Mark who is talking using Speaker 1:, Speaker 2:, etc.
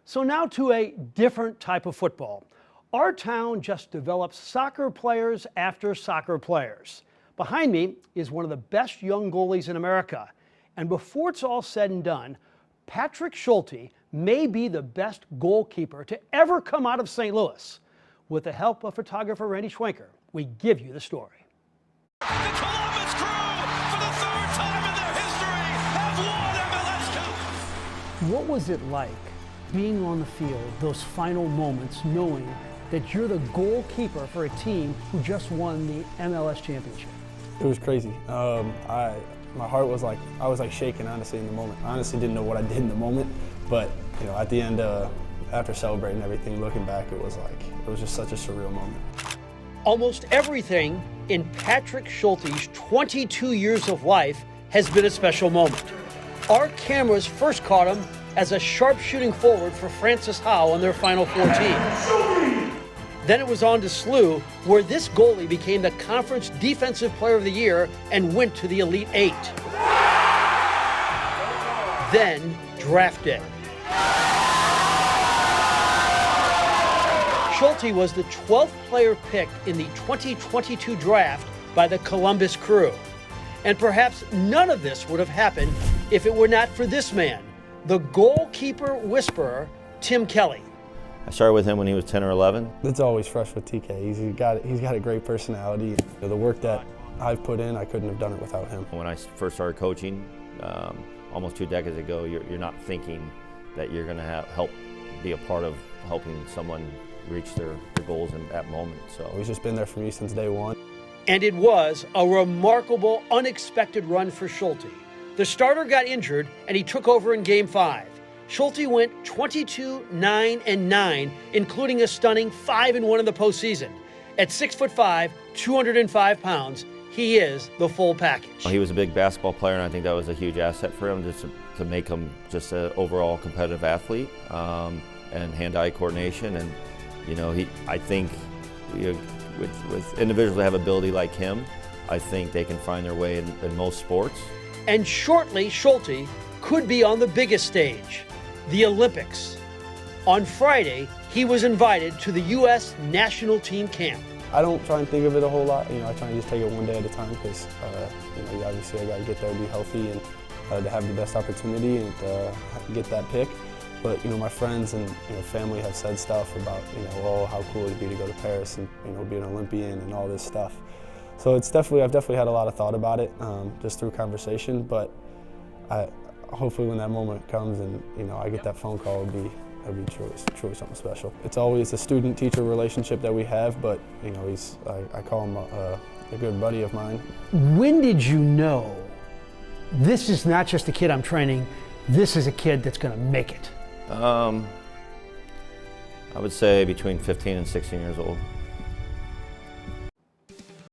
Speaker 1: So now to a different type of football. Our town just develops soccer players after soccer players. Behind me is one of the best young goalies in America. And before it's all said and done, Patrick Schulte may be the best goalkeeper to ever come out of St. Louis. With the help of photographer Randy Schwenker, we give you the story.
Speaker 2: The Columbus Crew, for the third time in their history, have won MLS Cup.
Speaker 1: What was it like being on the field, those final moments, knowing that you're the goalkeeper for a team who just won the MLS championship?
Speaker 3: It was crazy. My heart was like, I was like shaking honestly in the moment. I honestly didn't know what I did in the moment, but you know, at the end, after celebrating everything, looking back, it was just such a surreal moment.
Speaker 1: Almost everything in Patrick Schulte's 22 years of life has been a special moment. Our cameras first caught him as a sharpshooting forward for Francis Howe on their Final Four team. Then it was on to SLU, where this goalie became the conference defensive player of the year and went to the Elite Eight. Then draft day. Schulte was the 12th player picked in the 2022 draft by the Columbus Crew. And perhaps none of this would have happened if it were not for this man, the goalkeeper whisperer, Tim Kelly.
Speaker 4: I started with him when he was 10 or 11.
Speaker 3: It's always fresh with TK. He's got a great personality. The work that I've put in, I couldn't have done it without him.
Speaker 4: When I first started coaching, almost 2 decades ago, you're not thinking that you're going to help be a part of helping someone reach their goals in that moment. So
Speaker 3: He's just been there for me since day one.
Speaker 1: And it was a remarkable, unexpected run for Schulte. The starter got injured, and he took over in Game 5. Schulte went 22, 9, and 9, including a stunning 5-1 in the postseason. At 6'5", 205 pounds, he is the full package.
Speaker 4: he was a big basketball player, and I think that was a huge asset for him, just to make him just an overall competitive athlete, and hand-eye coordination. And you know, I think with individuals that have ability like him, I think they can find their way in most sports.
Speaker 1: And shortly, Schulte could be on the biggest stage, the Olympics. On Friday, he was invited to the U.S. national team camp.
Speaker 3: I don't try and think of it a whole lot. You know, I try and just take it one day at a time because, you know, obviously I got to get there, be healthy, and to have the best opportunity and get that pick. But you know, my friends and family have said stuff about oh, how cool it'd be to go to Paris and be an Olympian and all this stuff. So I've definitely had a lot of thought about it just through conversation. But hopefully when that moment comes and I get that phone call, it'll be truly something special. It's always a student-teacher relationship that we have, but I call him a good buddy of mine.
Speaker 1: When did you know this is not just a kid I'm training, this is a kid that's going to make it?
Speaker 4: I would say between 15 and 16 years old.